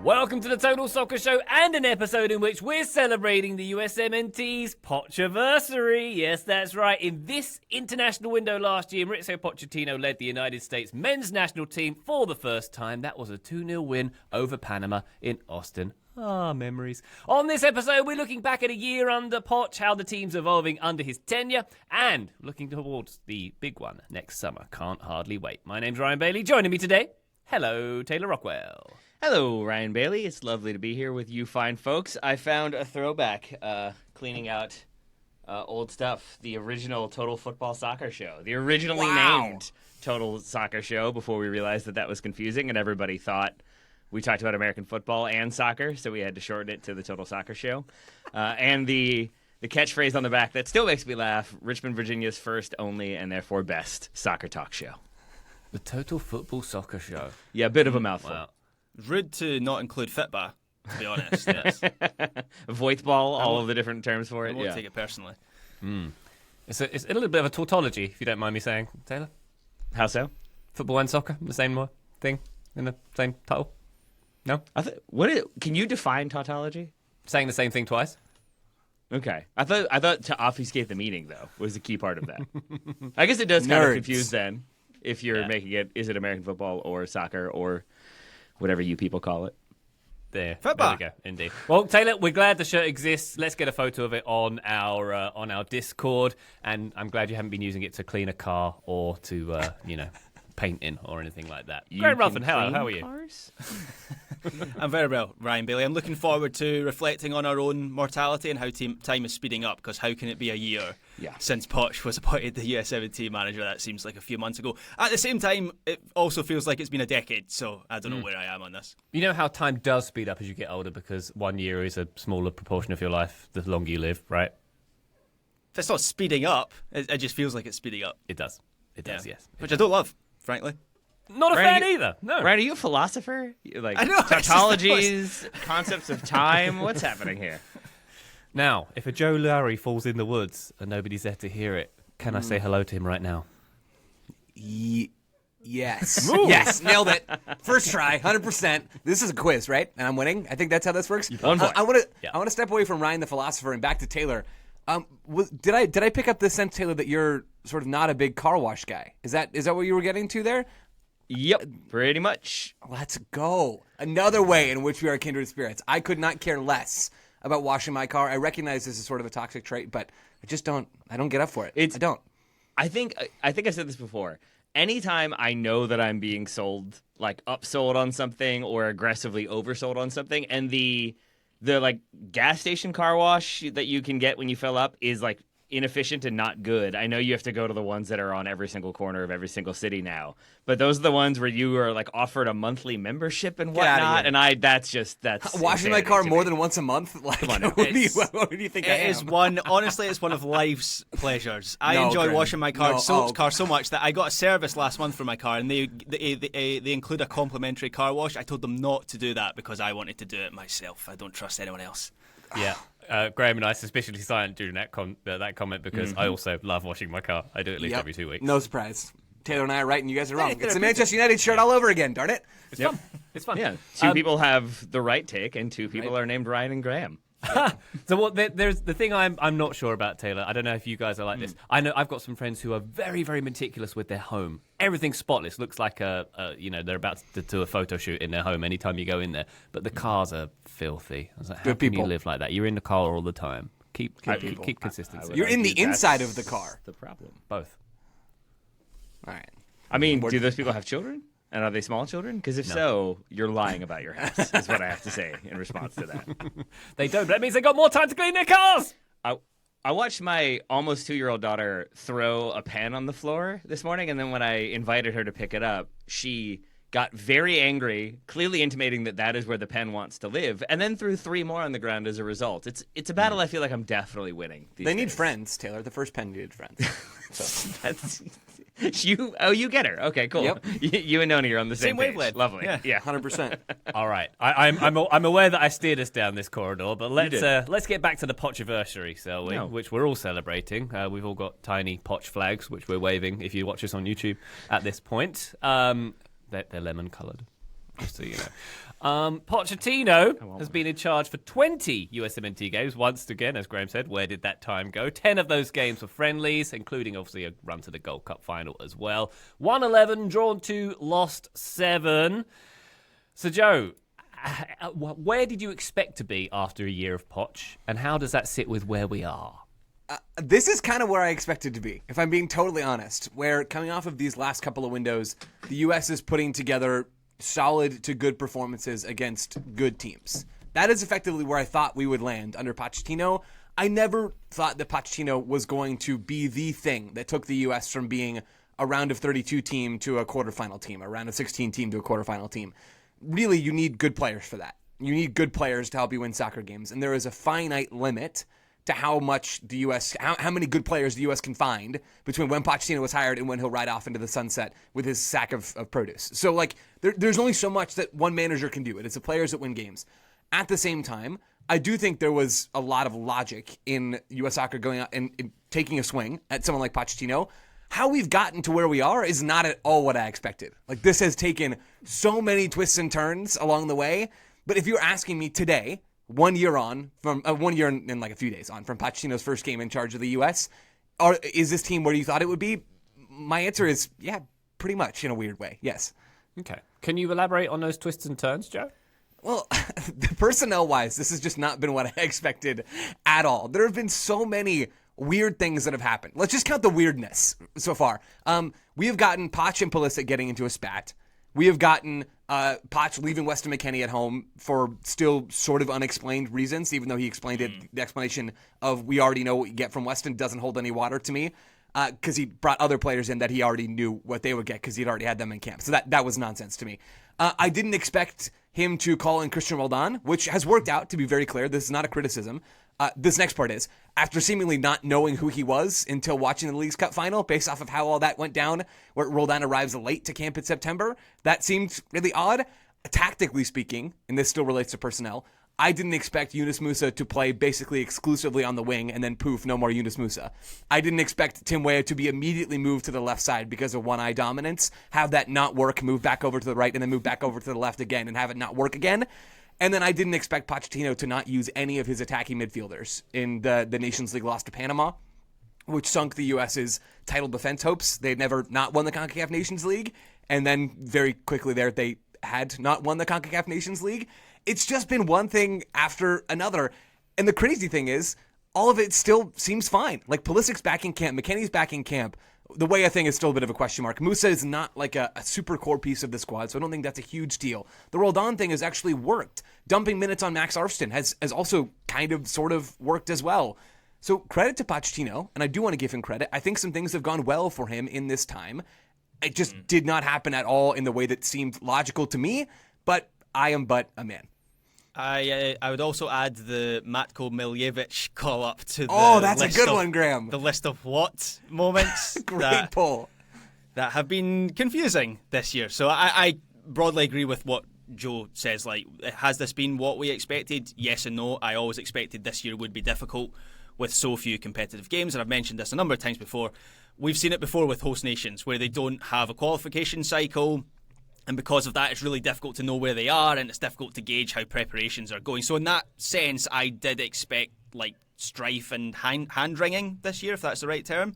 Welcome to the Total Soccer Show and an episode in which we're celebrating the USMNT's Pocheversary. Yes, that's right. In this international window last year, Mauricio Pochettino led the United States men's national team for the first time. That was a 2-0 win over Panama in Austin. Memories. On this episode, we're looking back at a year under Poch, how the team's evolving under his tenure, and looking towards the big one next summer. Can't hardly wait. My name's Ryan Bailey. Joining me today, hello, Taylor Rockwell. Hello, Ryan Bailey. It's lovely to be here with you fine folks. I found a throwback cleaning out old stuff. The original Total Football Soccer Show. The originally named Total Soccer Show before we realized that was confusing and everybody thought we talked about American football and soccer, so we had to shorten it to the Total Soccer Show. And the catchphrase on the back that still makes me laugh, Richmond, Virginia's first, only, and therefore best soccer talk show. The Total Football Soccer Show. Yeah, a bit of a mouthful. Wow. Rude to not include Fitba, to be honest. Yes. Voiceball, all of the different terms for I it. won't take it personally. It's a little bit of a tautology, if you don't mind me saying, Taylor. How so? Football and soccer, the same thing in the same title? No? Can you define tautology? Saying the same thing twice? Okay. I thought to obfuscate the meaning, though, was the key part of that. I guess it does kind of confuse then, if you're making it, is it American football or soccer or whatever you people call it. There we go, indeed. Well, Taylor, we're glad the shirt exists. Let's get a photo of it on our Discord, and I'm glad you haven't been using it to clean a car or to, paint in or anything like that. Graham Ruffin, hello, how are you? I'm very well, Ryan Bailey. I'm looking forward to reflecting on our own mortality and how time is speeding up, because how can it be a year since Poch was appointed the USMNT manager? That seems like a few months ago. At the same time, it also feels like it's been a decade, so I don't know where I am on this. You know how time does speed up as you get older, because 1 year is a smaller proportion of your life the longer you live, right? If it's not speeding up, it just feels like it's speeding up. It does. It does, yes. Which I don't love, frankly. Not a fan either. No. Ryan, are you a philosopher? Like I know, tautologies, concepts of time? What's happening here? Now, if a Joe Lowry falls in the woods and nobody's there to hear it, can I say hello to him right now? Yes. Yes, nailed it. First try, 100%. This is a quiz, right? And I'm winning. I think that's how this works. One point. I want to step away from Ryan the philosopher and back to Taylor. Did I pick up the sense, Taylor, that you're sort of not a big car wash guy? Is that what you were getting to there? Yep, pretty much. Let's go. Another way in which we are kindred spirits. I could not care less about washing my car. I recognize this is sort of a toxic trait, but I just don't get up for it. I don't. I think I said this before. Anytime I know that I'm being sold, like upsold on something or aggressively oversold on something, and the like gas station car wash that you can get when you fill up is like inefficient and not good. I know you have to go to the ones that are on every single corner of every single city now, but those are the ones where you are like offered a monthly membership and whatnot. And that's washing my car more than once a month. Like, what do you think I am? Honestly, it's one of life's pleasures. I enjoy washing my car so much that I got a service last month for my car, and they include a complimentary car wash. I told them not to do that because I wanted to do it myself. I don't trust anyone else. Yeah. Graham and I suspiciously silent during that comment because I also love washing my car. I do it at least every 2 weeks. No surprise. Taylor and I are right, and you guys are wrong. It's a Manchester United shirt all over again, darn it. It's fun. It's fun. Yeah, two people have the right take, and two people are named Ryan and Graham. So there's the thing I'm not sure about, Taylor. I don't know if you guys are like this. I know I've got some friends who are very, very meticulous with their home. Everything's spotless. Looks like they're about to do a photo shoot in their home anytime you go in there. But the cars are filthy. I was like, how can you live like that? You're in the car all the time. Keep consistency. You're in the inside of the car. The problem. Both. All right. I mean, do those people have children? And are they small children? Because if so, you're lying about your house, is what I have to say in response to that. They don't, but that means they got more time to clean their cars! I watched my almost 2-year-old daughter throw a pen on the floor this morning, and then when I invited her to pick it up, she got very angry, clearly intimating that is where the pen wants to live, and then threw 3 more on the ground as a result. It's a battle I feel like I'm definitely winning these days. Need friends, Taylor. The first pen needed friends. That's... You get her. Okay, cool. Yep. You and Noni are on the same page. wavelength. Lovely. Yeah. 100%. All right. I'm aware that I steered us down this corridor, but let's get back to the Pocheversary, shall we? No. Which we're all celebrating. We've all got tiny Poch flags, which we're waving if you watch us on YouTube at this point. They're lemon-coloured. Just so you know. Pochettino has been in charge for 20 USMNT games. Once again, as Graham said, where did that time go? 10 of those games were friendlies, including obviously a run to the Gold Cup final as well. Won 11, drawn 2, lost 7. So, Joe, where did you expect to be after a year of Poch, and how does that sit with where we are? This is kind of where I expected to be, if I'm being totally honest, where coming off of these last couple of windows, the U.S. is putting together solid to good performances against good teams. That is effectively where I thought we would land under Pochettino. I never thought that Pochettino was going to be the thing that took the U.S. from being a round of 32 team to a quarterfinal team, a round of 16 team to a quarterfinal team. Really, you need good players for that. You need good players to help you win soccer games, and there is a finite limit to how much the U.S., how many good players the U.S. can find between when Pochettino was hired and when he'll ride off into the sunset with his sack of produce. So, like, there's only so much that one manager can do. It's the players that win games. At the same time, I do think there was a lot of logic in U.S. soccer going out and taking a swing at someone like Pochettino. How we've gotten to where we are is not at all what I expected. Like, this has taken so many twists and turns along the way. But if you're asking me today, 1 year on, from 1 year and like a few days on from Pochettino's first game in charge of the U.S., is this team where you thought it would be? My answer is, yeah, pretty much in a weird way, yes. Okay. Can you elaborate on those twists and turns, Joe? Well, personnel-wise, this has just not been what I expected at all. There have been so many weird things that have happened. Let's just count the weirdness so far. We have gotten Poch and Pulisic getting into a spat. We have gotten Poch leaving Weston McKennie at home for still sort of unexplained reasons, even though he explained it. The explanation of we already know what you get from Weston doesn't hold any water to me because he brought other players in that he already knew what they would get because he'd already had them in camp. So that was nonsense to me. I didn't expect him to call in Christian Roldan, which has worked out, to be very clear. This is not a criticism. This next part is, after seemingly not knowing who he was until watching the Leagues Cup final, based off of how all that went down, where Roldan arrives late to camp in September, that seemed really odd. Tactically speaking, and this still relates to personnel, I didn't expect Yunus Musa to play basically exclusively on the wing and then poof, no more Yunus Musa. I didn't expect Tim Weah to be immediately moved to the left side because of one-eye dominance, have that not work, move back over to the right, and then move back over to the left again and have it not work again. And then I didn't expect Pochettino to not use any of his attacking midfielders in the Nations League loss to Panama, which sunk the U.S.'s title defense hopes. They'd never not won the CONCACAF Nations League, and then very quickly there they had not won the CONCACAF Nations League. It's just been one thing after another. And the crazy thing is, all of it still seems fine. Like, Pulisic's back in camp, McKennie's back in camp. The Weah thing is still a bit of a question mark. Musa is not like a super core piece of the squad, so I don't think that's a huge deal. The Roldan thing has actually worked. Dumping minutes on Max Arfston has also kind of sort of worked as well. So credit to Pochettino, and I do want to give him credit. I think some things have gone well for him in this time. It just did not happen at all in the way that seemed logical to me, but I am but a man. I would also add the Matko Miljevic call up to the that's a good one, Graham. The list of what moments Great pull. That have been confusing this year. So I broadly agree with what Joe says. Like, has this been what we expected? Yes and no. I always expected this year would be difficult with so few competitive games, and I've mentioned this a number of times before. We've seen it before with host nations where they don't have a qualification cycle. And because of that, it's really difficult to know where they are, and it's difficult to gauge how preparations are going. So in that sense, I did expect like strife and hand-wringing this year, if that's the right term.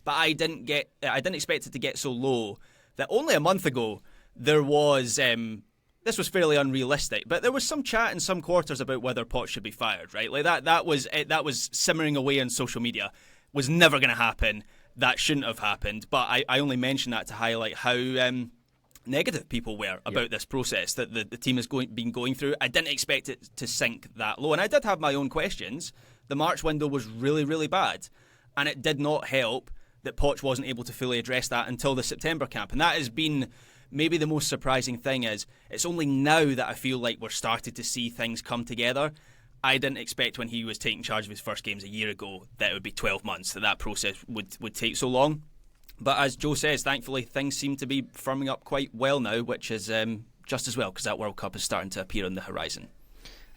But I didn't expect it to get so low that only a month ago there was this was fairly unrealistic, but there was some chat in some quarters about whether Poch should be fired, right? Like that was simmering away on social media. Was never going to happen. That shouldn't have happened. But I only mention that to highlight how negative people were about this process that the team has been going through. I didn't expect it to sink that low, and I did have my own questions. The March window was really, really bad, and it did not help that Poch wasn't able to fully address that until the September camp, and that has been maybe the most surprising thing. Is it's only now that I feel like we're starting to see things come together. I didn't expect when he was taking charge of his first games a year ago that it would be 12 months, that process would take so long. But as Joe says, thankfully, things seem to be firming up quite well now, which is just as well, because that World Cup is starting to appear on the horizon.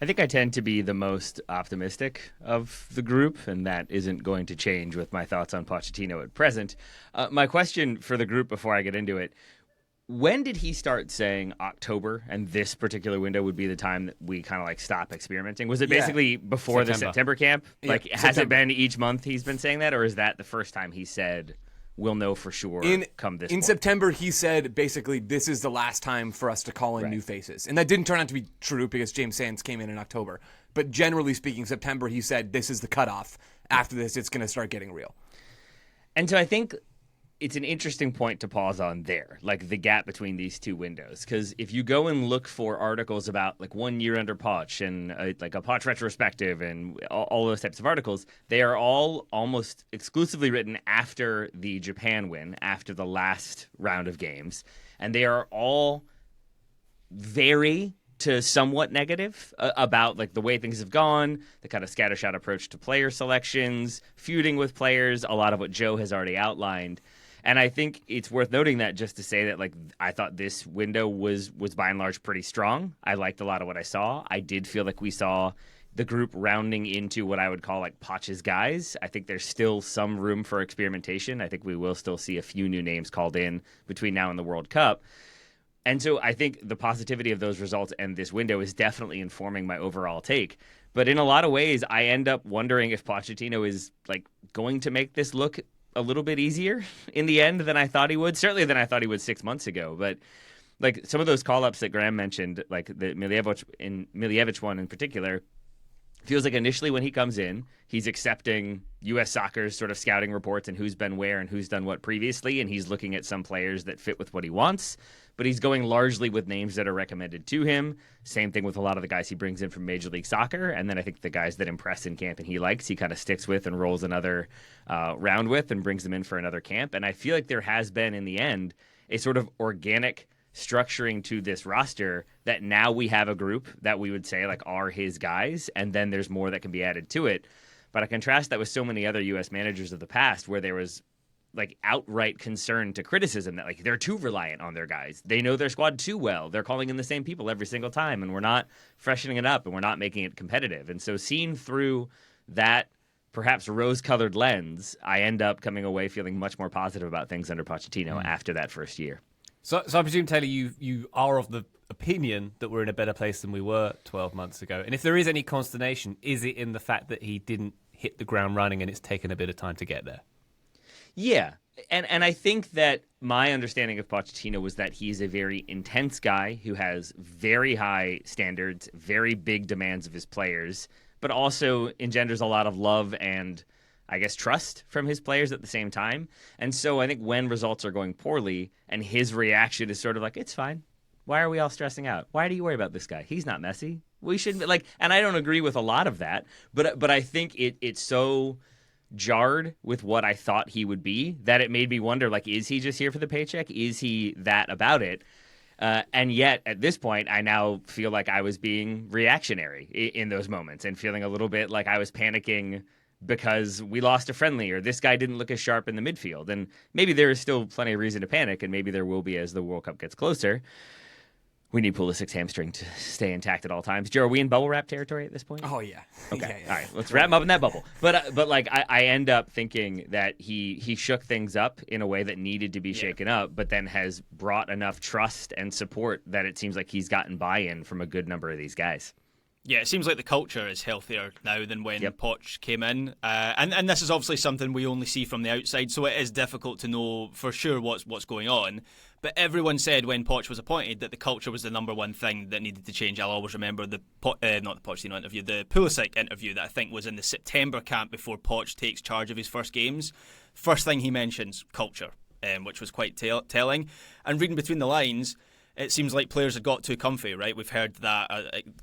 I think I tend to be the most optimistic of the group, and that isn't going to change with my thoughts on Pochettino at present. My question for the group before I get into it, when did he start saying October and this particular window would be the time that we kind of like stop experimenting? Was it basically before the September camp? Like, has it been each month he's been saying that, or is that the first time he said we'll know for sure come this point? September, he said basically this is the last time for us to call in new faces. And that didn't turn out to be true because James Sands came in October. But generally speaking, September, he said this is the cutoff. After this, it's going to start getting real. And so I think it's an interesting point to pause on there, like the gap between these two windows. Because if you go and look for articles about like 1 year under Poch and like a Poch retrospective and all those types of articles, they are all almost exclusively written after the Japan win, after the last round of games. And they are all very to somewhat negative about like the way things have gone, the kind of scattershot approach to player selections, feuding with players, a lot of what Joe has already outlined. And I think it's worth noting that just to say that, like, I thought this window was by and large pretty strong. I liked a lot of what I saw. I did feel like we saw the group rounding into what I would call like Poch's guys. I think there's still some room for experimentation. I think we will still see a few new names called in between now and the World Cup. And so I think the positivity of those results and this window is definitely informing my overall take. But in a lot of ways, I end up wondering if Pochettino is like going to make this look a little bit easier in the end than I thought he would. Certainly than I thought he would 6 months ago. But like some of those call-ups that Graham mentioned, like the Miljevic one in particular, feels like initially when he comes in, he's accepting U.S. soccer's sort of scouting reports and who's been where and who's done what previously, and he's looking at some players that fit with what he wants. But he's going largely with names that are recommended to him. Same thing with a lot of the guys he brings in from Major League Soccer. And then I think the guys that impress in camp and he likes, he kind of sticks with and rolls another round with and brings them in for another camp. And I feel like there has been, in the end, a sort of organic structuring to this roster that now we have a group that we would say like are his guys. And then there's more that can be added to it. But I contrast that with so many other U.S. managers of the past where there was like outright concern to criticism that like they're too reliant on their guys. They know their squad too well. They're calling in the same people every single time, and we're not freshening it up and we're not making it competitive. And so seeing through that perhaps rose-colored lens, I end up coming away feeling much more positive about things under Pochettino after that first year. So I presume, Taylor, you are of the opinion that we're in a better place than we were 12 months ago. And if there is any consternation, is it in the fact that he didn't hit the ground running and it's taken a bit of time to get there? Yeah, and I think that my understanding of Pochettino was that he's a very intense guy who has very high standards, very big demands of his players, but also engenders a lot of love and, I guess, trust from his players at the same time. And so I think when results are going poorly and his reaction is sort of like, it's fine. Why are we all stressing out? Why do you worry about this guy? He's not messy. We shouldn't be like, and I don't agree with a lot of that, but I think it's so jarred with what I thought he would be that it made me wonder, like, is he just here for the paycheck? Is he that about it? And yet at this point, I now feel like I was being reactionary in those moments and feeling a little bit like I was panicking because we lost a friendly or this guy didn't look as sharp in the midfield. And maybe there is still plenty of reason to panic, and maybe there will be as the World Cup gets closer. We need Pulisic hamstring to stay intact at all times. Joe, are we in bubble wrap territory at this point? Oh, yeah. Okay. Yeah. All right. Let's wrap him up in that bubble. But like, I end up thinking that he shook things up in a way that needed to be shaken up, but then has brought enough trust and support that it seems like he's gotten buy-in from a good number of these guys. Yeah, it seems like the culture is healthier now than when Poch came in. And this is obviously something we only see from the outside, so it is difficult to know for sure what's going on. But everyone said when Poch was appointed that the culture was the number one thing that needed to change. I'll always remember the not the Pochettino interview, the Pulisic interview that I think was in the September camp before Poch takes charge of his first games. First thing he mentions, culture, which was quite telling. And reading between the lines, it seems like players had got too comfy, right? We've heard that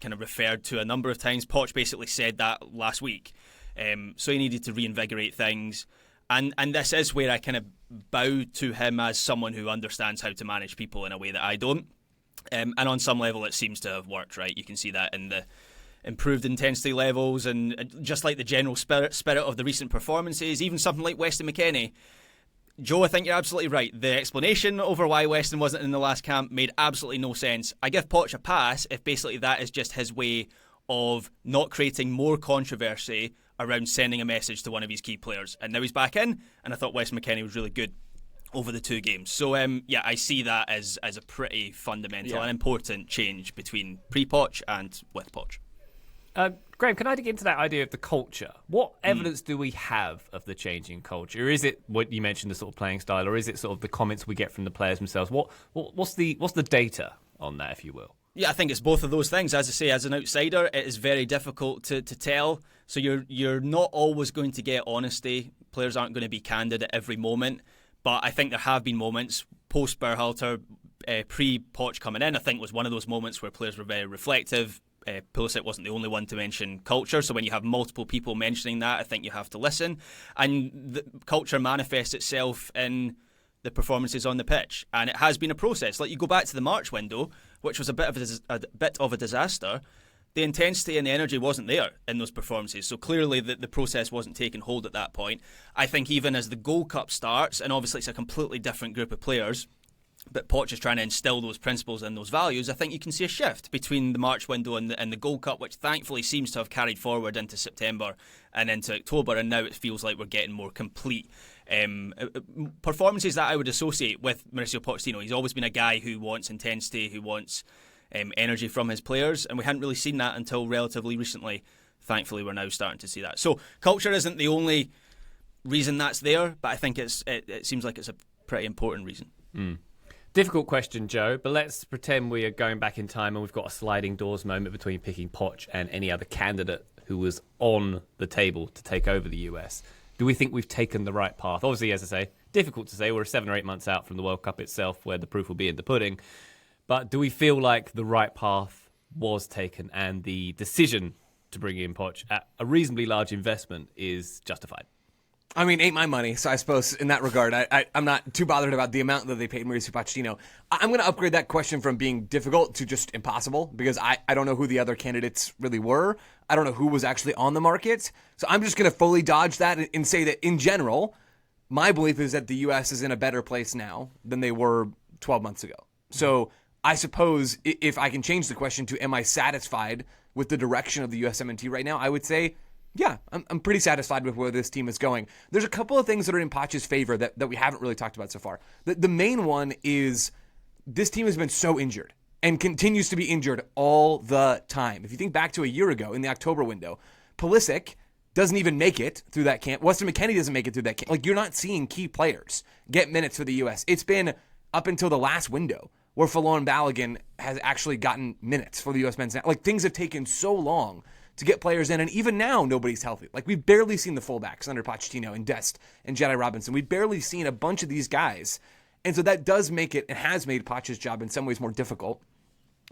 kind of referred to a number of times. Poch basically said that last week. So he needed to reinvigorate things. And this is where I kind of bow to him as someone who understands how to manage people in a way that I don't. And on some level, it seems to have worked, right? You can see that in the improved intensity levels and just like the general spirit of the recent performances, even something like Weston McKennie. Joe, I think you're absolutely right. The explanation over why Weston wasn't in the last camp made absolutely no sense. I give Poch a pass if basically that is just his way of not creating more controversy around sending a message to one of his key players. And now he's back in, and I thought Weston McKennie was really good. over the 2 games. So, I see that as a pretty fundamental and important change between pre-Poch and with Poch. Graham, can I dig into that idea of the culture? What evidence do we have of the changing culture? Is it what you mentioned, the sort of playing style, or is it sort of the comments we get from the players themselves? What's the data on that, if you will? Yeah, I think it's both of those things. As I say, as an outsider, it is very difficult to tell. So you're not always going to get honesty. Players aren't going to be candid at every moment. But I think there have been moments post-Berhalter, pre-Poch coming in, I think was one of those moments where players were very reflective. Pulisic wasn't the only one to mention culture, so when you have multiple people mentioning that, I think you have to listen. And the culture manifests itself in the performances on the pitch, and it has been a process. Like, you go back to the March window, which was a bit of a disaster. The intensity and the energy wasn't there in those performances, so clearly the process wasn't taking hold at that point. I think even as the Gold Cup starts, and obviously it's a completely different group of players, but Poch is trying to instill those principles and those values, I think you can see a shift between the March window and the Gold Cup, which thankfully seems to have carried forward into September and into October, and now it feels like we're getting more complete performances that I would associate with Mauricio Pochettino. He's always been a guy who wants intensity, who wants energy from his players, and we hadn't really seen that until relatively recently. Thankfully, we're now starting to see that. So culture isn't the only reason that's there, but I think it seems like it's a pretty important reason. Difficult question, Joe, but let's pretend we are going back in time and we've got a sliding doors moment between picking Poch and any other candidate who was on the table to take over the US. Do we think we've taken the right path? Obviously, as I say, difficult to say. We're 7 or 8 months out from the World Cup itself, where the proof will be in the pudding. But do we feel like the right path was taken and the decision to bring in Poch at a reasonably large investment is justified? I mean, ain't my money, so I suppose in that regard, I'm not too bothered about the amount that they paid Mauricio Pochettino. I'm going to upgrade that question from being difficult to just impossible, because I don't know who the other candidates really were. I don't know who was actually on the market. So I'm just going to fully dodge that and say that in general, my belief is that the U.S. is in a better place now than they were 12 months ago. So I suppose if I can change the question to am I satisfied with the direction of the USMNT right now, I would say, yeah, I'm pretty satisfied with where this team is going. There's a couple of things that are in Poch's favor that we haven't really talked about so far. The main one is this team has been so injured and continues to be injured all the time. If you think back to a year ago in the October window, Pulisic doesn't even make it through that camp. Weston McKennie doesn't make it through that camp. Like, you're not seeing key players get minutes for the U.S. It's been up until the last window where Folarin Balogun has actually gotten minutes for the U.S. men's. Like, things have taken so long to get players in, and even now, nobody's healthy. Like, we've barely seen the fullbacks under Pochettino and Dest and Jedi Robinson. We've barely seen a bunch of these guys, and so that does make it, and has made Poch's job in some ways more difficult,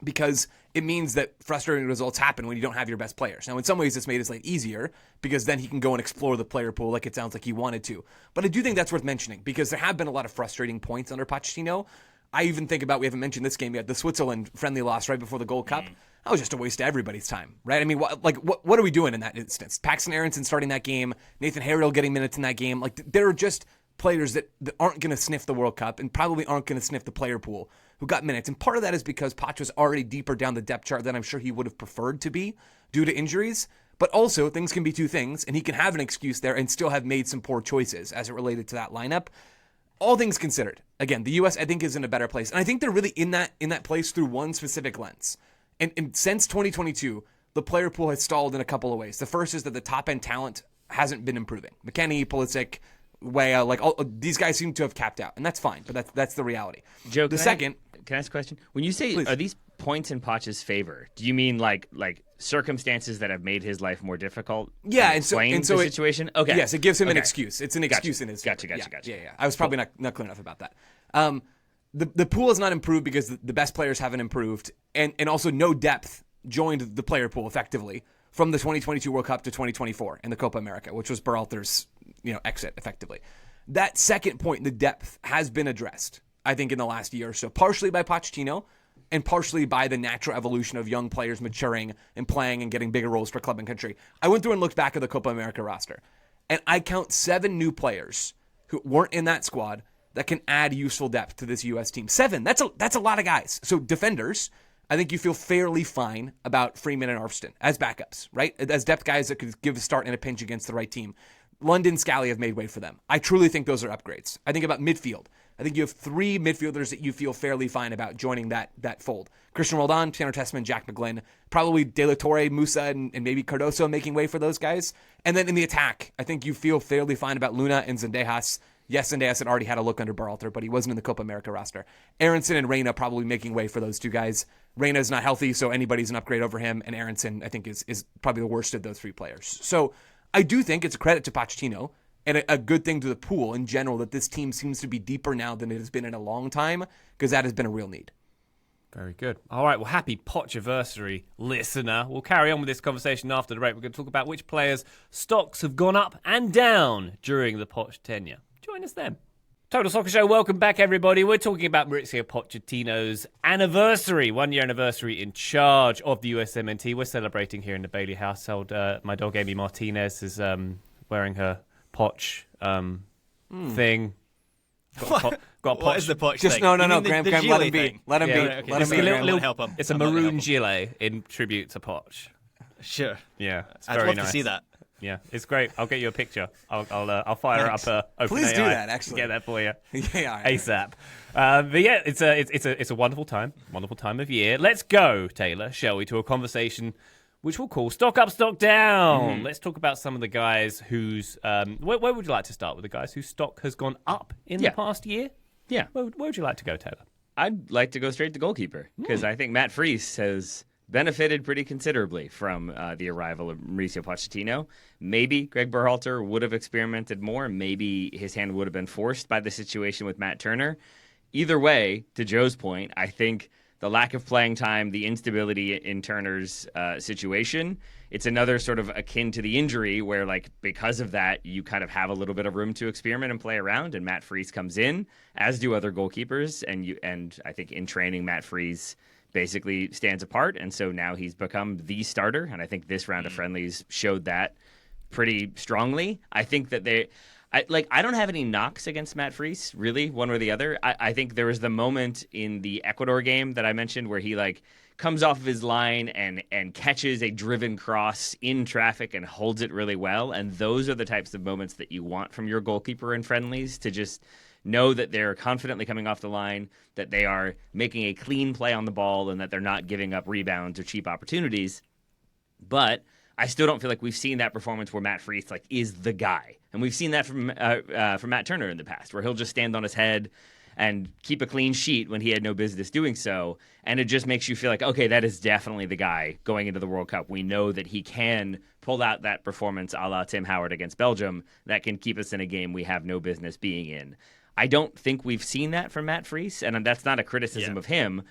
because it means that frustrating results happen when you don't have your best players. Now, in some ways, it's made his life easier, because then he can go and explore the player pool like it sounds like he wanted to. But I do think that's worth mentioning, because there have been a lot of frustrating points under Pochettino. I even think about, we haven't mentioned this game yet, the Switzerland friendly loss right before the Gold Cup. That was just a waste of everybody's time, right? I mean, what are we doing in that instance? Paxton Aronson starting that game, Nathan Harriel getting minutes in that game. Like, there are just players that aren't going to sniff the World Cup and probably aren't going to sniff the player pool who got minutes. And part of that is because Poch was already deeper down the depth chart than I'm sure he would have preferred to be due to injuries. But also, things can be two things, and he can have an excuse there and still have made some poor choices as it related to that lineup. All things considered, again, the U.S. I think is in a better place. And I think they're really in that place through one specific lens. And since 2022, the player pool has stalled in a couple of ways. The first is that the top-end talent hasn't been improving. McKennie, Pulisic, Vega, these guys seem to have capped out. And that's fine, but that's the reality. Joe, can I ask a question? When you say, Please. Are these points in Poch's favor, do you mean like circumstances that have made his life more difficult? Yeah, and so the situation? Okay. Yes, it gives him an excuse. It's an excuse in his Gotcha. Yeah. I was probably not clear enough about that. The pool has not improved because the best players haven't improved, and also no depth joined the player pool effectively from the 2022 World Cup to 2024 in the Copa America, which was Berhalter's exit effectively. That second point, the depth, has been addressed, I think, in the last year or so, partially by Pochettino and partially by the natural evolution of young players maturing and playing and getting bigger roles for club and country. I went through and looked back at the Copa America roster, and I count 7 new players who weren't in that squad that can add useful depth to this U.S. team. 7, that's a lot of guys. So defenders, I think you feel fairly fine about Freeman and Arfston as backups, right? As depth guys that could give a start in a pinch against the right team. London, Scally have made way for them. I truly think those are upgrades. I think about midfield. I think you have 3 midfielders that you feel fairly fine about joining that fold. Christian Roldan, Tanner Tessman, Jack McGlynn, probably De La Torre, Musa, and maybe Cardoso making way for those guys. And then in the attack, I think you feel fairly fine about Luna and Zendejas. Yes, Zendejas had already had a look under Berhalter, but he wasn't in the Copa America roster. Aronson and Reyna probably making way for those 2 guys. Reyna's not healthy, so anybody's an upgrade over him. And Aronson, I think, is probably the worst of those 3 players. So I do think it's a credit to Pochettino and a good thing to the pool in general that this team seems to be deeper now than it has been in a long time, because that has been a real need. Very good. All right, well, happy Poch-anniversary, listener. We'll carry on with this conversation after the break. We're going to talk about which players' stocks have gone up and down during the Poch tenure. Join us then. Total Soccer Show, welcome back, everybody. We're talking about Mauricio Pochettino's anniversary, 1-year anniversary in charge of the USMNT. We're celebrating here in the Bailey household. My dog, Amy Martinez, is wearing her Poch thing. Got a What is the Poch Just thing? no, You mean Graham, the let gilet him be. thing? Let him be. Right, okay. Let him It's be. a Graham. little help him. It's a I'm not gonna maroon help him. gilet in tribute to Poch. Sure. Yeah, it's I'd very love nice. to see that. Yeah, it's great. I'll get you a picture. I'll fire Thanks. up OpenAI. Please do that, actually. Get that for you. Yeah, all right. ASAP. But yeah, it's a wonderful time of year. Let's go, Taylor, shall we, to a conversation which we'll call Stock Up, Stock Down. Let's talk about some of the guys whose... where would you like to start with? The guys whose stock has gone up in the past year? Yeah. Where would you like to go, Taylor? I'd like to go straight to goalkeeper because I think Matt Freese has benefited pretty considerably from the arrival of Mauricio Pochettino. Maybe Greg Berhalter would have experimented more. Maybe his hand would have been forced by the situation with Matt Turner. Either way, to Joe's point, I think the lack of playing time, the instability in Turner's situation, it's another sort of akin to the injury where, like, because of that, you kind of have a little bit of room to experiment and play around. And Matt Freese comes in, as do other goalkeepers. And I think in training, Matt Freese basically stands apart. And so now he's become the starter. And I think this round of friendlies showed that pretty strongly. I think that I don't have any knocks against Matt Freese, really, one or the other. I think there was the moment in the Ecuador game that I mentioned where he comes off of his line and catches a driven cross in traffic and holds it really well. And those are the types of moments that you want from your goalkeeper in friendlies, to just know that they're confidently coming off the line, that they are making a clean play on the ball, and that they're not giving up rebounds or cheap opportunities. But I still don't feel like we've seen that performance where Matt Freese is the guy. And we've seen that from Matt Turner in the past, where he'll just stand on his head and keep a clean sheet when he had no business doing so. And it just makes you feel like, okay, that is definitely the guy going into the World Cup. We know that he can pull out that performance a la Tim Howard against Belgium that can keep us in a game we have no business being in. I don't think we've seen that from Matt Freese, and that's not a criticism of him,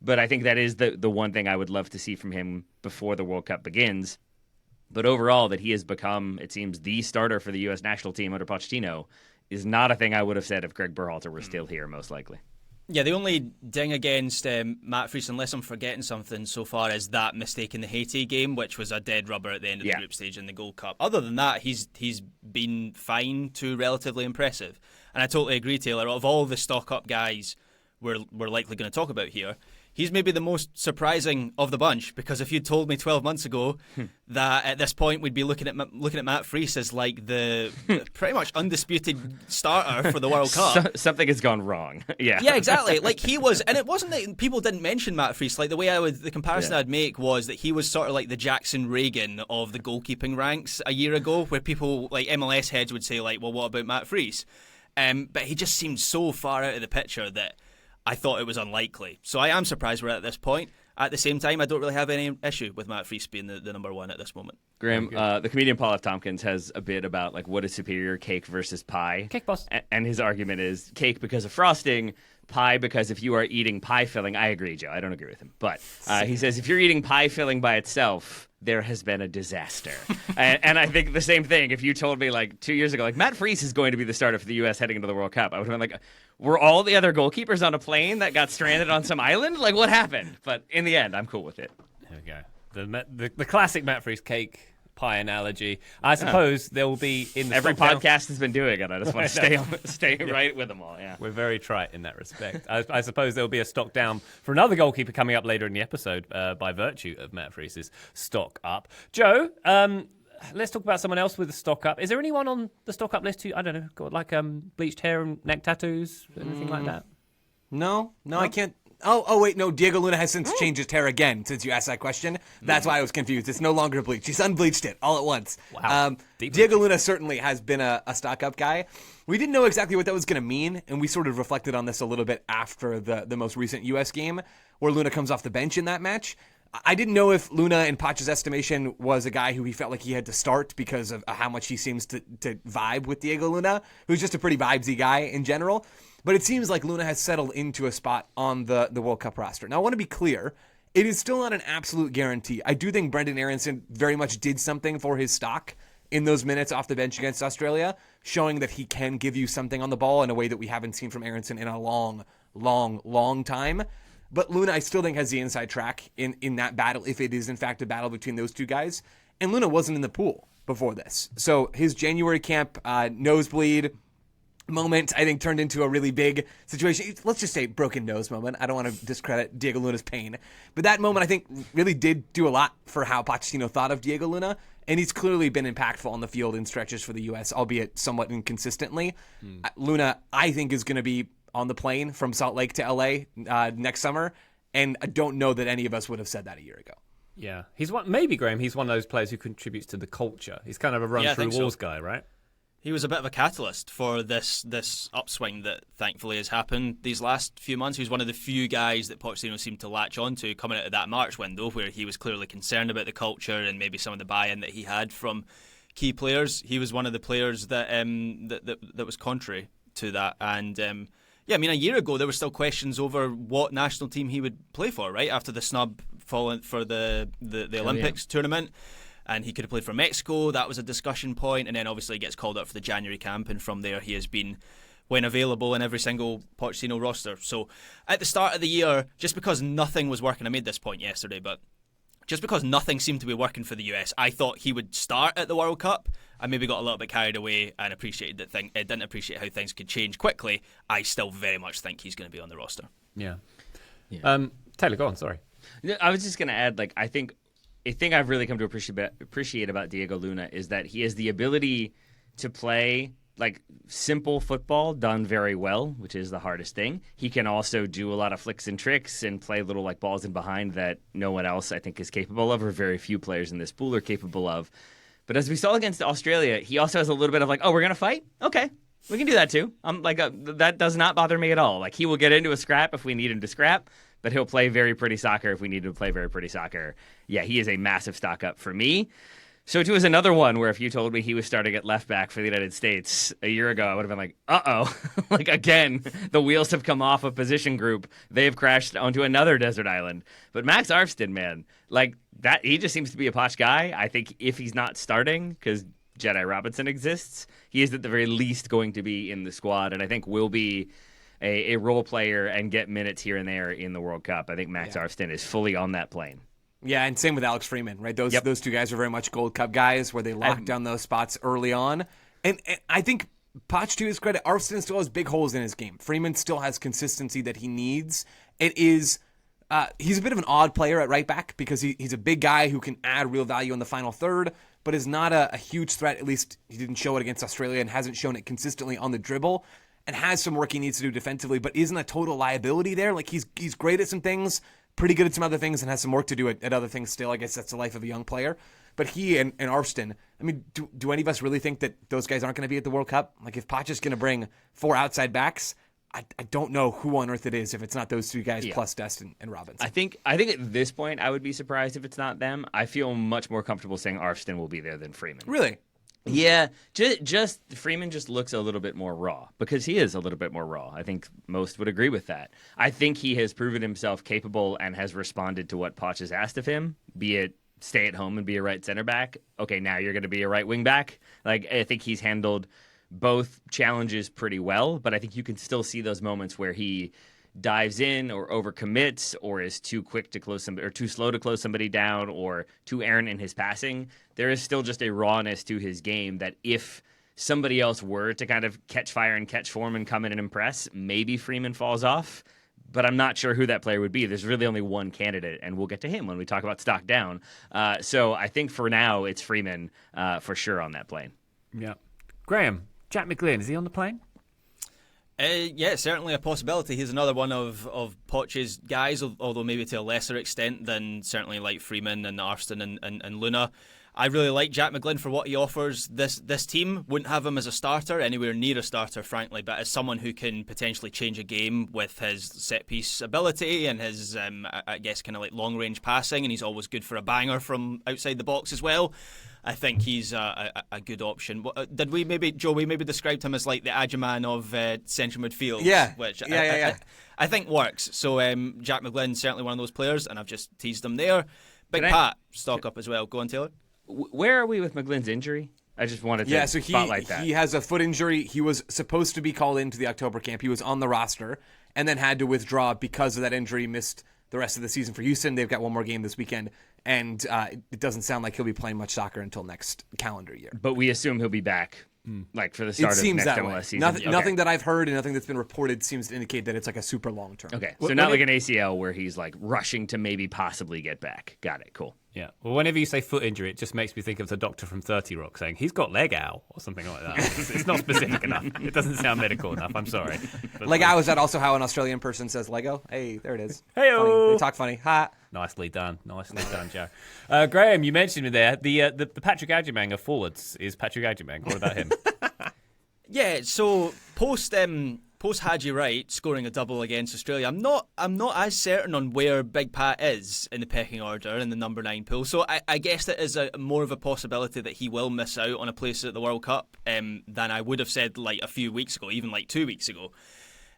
but I think that is the one thing I would love to see from him before the World Cup begins. But overall, that he has become, it seems, the starter for the U.S. national team under Pochettino is not a thing I would have said if Greg Berhalter were still here, most likely. Yeah, the only ding against Matt Freese, unless I'm forgetting something so far, is that mistake in the Haiti game, which was a dead rubber at the end of the group stage in the Gold Cup. Other than that, he's been fine to relatively impressive. And I totally agree, Taylor. Of all the stock-up guys we're likely going to talk about here, he's maybe the most surprising of the bunch, because if you'd told me 12 months ago that at this point we'd be looking at Matt Freese as like the pretty much undisputed starter for the World Cup. Something has gone wrong. Yeah, exactly. Like he was, and it wasn't that people didn't mention Matt Freese. Like the comparison I'd make was that he was sort of like the Jackson Reagan of the goalkeeping ranks a year ago, where people like MLS heads would say like, well, what about Matt Freese? But he just seemed so far out of the picture that I thought it was unlikely. So I am surprised we're at this point. At the same time, I don't really have any issue with Matt Freese being the number one at this moment. Graham, the comedian Paul F. Tompkins has a bit about what is superior, cake versus pie. Cake boss. And his argument is cake because of frosting, pie because if you are eating pie filling, I agree, Joe, I don't agree with him. But he says if you're eating pie filling by itself, there has been a disaster. and I think the same thing, if you told me 2 years ago, Matt Freese is going to be the starter for the U.S. heading into the World Cup, I would have been were all the other goalkeepers on a plane that got stranded on some island? What happened? But in the end, I'm cool with it. There we go. The classic Matt Freese cake pie analogy. I suppose there will be in the every stock down- podcast has been doing it. I just want to stay right with them all. Yeah, we're very trite in that respect. I suppose there will be a stock down for another goalkeeper coming up later in the episode by virtue of Matt Freese's stock up. Joe, let's talk about someone else with a stock up. Is there anyone on the stock up list who, I don't know, got like bleached hair and neck tattoos, anything like that? No, I can't. Oh, wait, no. Diego Luna has since changed his hair again since you asked that question. That's why I was confused. It's no longer bleached. He's unbleached it all at once. Wow. Diego Luna certainly has been a stock-up guy. We didn't know exactly what that was going to mean, and we sort of reflected on this a little bit after the most recent U.S. game where Luna comes off the bench in that match. I didn't know if Luna, in Poch's estimation, was a guy who he felt like he had to start because of how much he seems to vibe with Diego Luna, who's just a pretty vibesy guy in general. But it seems like Luna has settled into a spot on the World Cup roster. Now, I want to be clear. It is still not an absolute guarantee. I do think Brendan Aronson very much did something for his stock in those minutes off the bench against Australia, showing that he can give you something on the ball in a way that we haven't seen from Aronson in a long time. But Luna, I still think, has the inside track in that battle, if it is, in fact, a battle between those two guys. And Luna wasn't in the pool before this. So his January camp nosebleed moment, I think, turned into a really big situation. Let's just say broken nose moment. I don't want to discredit Diego Luna's pain. But that moment, I think, really did do a lot for how Pochettino thought of Diego Luna. And he's clearly been impactful on the field in stretches for the U.S., albeit somewhat inconsistently. Luna, I think, is going to be on the plane from Salt Lake to L.A. Next summer. And I don't know that any of us would have said that a year ago. Yeah. He's one of those players who contributes to the culture. He's kind of a run-through-walls guy, right? He was a bit of a catalyst for this upswing that thankfully has happened these last few months. He was one of the few guys that Pochettino seemed to latch onto coming out of that March window, where he was clearly concerned about the culture and maybe some of the buy-in that he had from key players. He was one of the players that that was contrary to that. And a year ago there were still questions over what national team he would play for, right? After the snub falling for the Olympics tournament. And he could have played for Mexico. That was a discussion point. And then obviously he gets called up for the January camp. And from there he has been, when available, in every single Pochettino roster. So at the start of the year, just because nothing was working, I made this point yesterday, but just because nothing seemed to be working for the US, I thought he would start at the World Cup. I maybe got a little bit carried away and didn't appreciate how things could change quickly. I still very much think he's going to be on the roster. Yeah. Taylor, go on, sorry. I was just going to add, I think a thing I've really come to appreciate about Diego Luna is that he has the ability to play simple football done very well, which is the hardest thing. He can also do a lot of flicks and tricks and play little balls in behind that no one else I think is capable of, or very few players in this pool are capable of. But as we saw against Australia, he also has a little bit of we're gonna fight? Okay. We can do that too. That does not bother me at all. He will get into a scrap if we need him to scrap, but he'll play very pretty soccer if we need him to play very pretty soccer. Yeah, he is a massive stock up for me. So too is another one where if you told me he was starting at left back for the United States a year ago, I would have been like, uh-oh. Again, the wheels have come off a position group. They've crashed onto another desert island. But Max Arfsten, man, that, he just seems to be a Poch guy. I think if he's not starting, because Jedi Robinson exists, he is at the very least going to be in the squad, and I think will be a role player and get minutes here and there in the World Cup. I think Max Arfsten is fully on that plane. Yeah, and same with Alex Freeman, right? Those two guys are very much Gold Cup guys where they lock down those spots early on. And I think Poch, to his credit, Arfsten still has big holes in his game. Freeman still has consistency that he needs. It is he's a bit of an odd player at right back because he's a big guy who can add real value in the final third, but is not a huge threat. At least he didn't show it against Australia and hasn't shown it consistently on the dribble, and has some work he needs to do defensively, but isn't a total liability there. He's great at some things, pretty good at some other things, and has some work to do at other things still. I guess that's the life of a young player. But he and Arfsten, I mean, do any of us really think that those guys aren't going to be at the World Cup? If Poch is going to bring 4 outside backs, I don't know who on earth it is if it's not those two guys plus Dest and Robinson. I think at this point I would be surprised if it's not them. I feel much more comfortable saying Arfsten will be there than Freeman. Really? Yeah, just Freeman just looks a little bit more raw because he is a little bit more raw. I think most would agree with that. I think he has proven himself capable and has responded to what Poch has asked of him, be it stay at home and be a right center back. Okay, now you're going to be a right wing back. I think he's handled both challenges pretty well, but I think you can still see those moments where he dives in or overcommits or is too quick to close somebody or too slow to close somebody down or too errant in his passing. There is still just a rawness to his game that if somebody else were to kind of catch fire and catch form and come in and impress, maybe Freeman falls off. but I'm not sure who that player would be. There's really only one candidate, and we'll get to him when we talk about stock down. So I think for now, it's Freeman for sure on that plane. Yeah. Graham, Jack McGlynn, is he on the plane? Yeah, certainly a possibility. He's another one of Poch's guys, although maybe to a lesser extent than certainly like Freeman and Arston and Luna. I really like Jack McGlynn for what he offers. This team wouldn't have him as a starter, anywhere near a starter, frankly, but as someone who can potentially change a game with his set-piece ability and his, I guess, kind of like long-range passing, and he's always good for a banger from outside the box as well. I think he's a good option. Did we maybe, Joe, described him as like the Adjaman of central midfield? Yeah. Which Yeah. I think works. So Jack McGlynn, certainly one of those players, and I've just teased him there. Big Can I- Pat, stock up as well. Go on, Taylor. Where are we with McGlynn's injury? I just wanted to So spotlight that. he has a foot injury. He was supposed to be called into the October camp. He was on the roster and then had to withdraw because of that injury, missed the rest of the season for Houston. They've got one more game this weekend, and it doesn't sound like he'll be playing much soccer until next calendar year. But we assume he'll be back, like for the start It of seems next that MLS way. season. Nothing, Okay. nothing that I've heard and nothing that's been reported seems to indicate that it's like a super long term. Okay, so not like an ACL where he's like rushing to maybe possibly get back. Got it. Cool. Yeah. Well, whenever you say foot injury, it just makes me think of the doctor from 30 Rock saying he's got leg out or something like that. It's not specific enough. It doesn't sound medical enough. I'm sorry. But, Lego, is that also how an Australian person says Lego? Hey, there it is. Hey-o. Funny. They talk funny. Ha. Nicely done, Joe. Graham, you mentioned me there. The Patrick Adjumang of forwards is Patrick Adjumang. What about him? Yeah, so post Haji Wright scoring a double against Australia, I'm not as certain on where Big Pat is in the pecking order in the number 9 pool. So I guess that is more of a possibility that he will miss out on a place at the World Cup than I would have said like a few weeks ago, even like 2 weeks ago.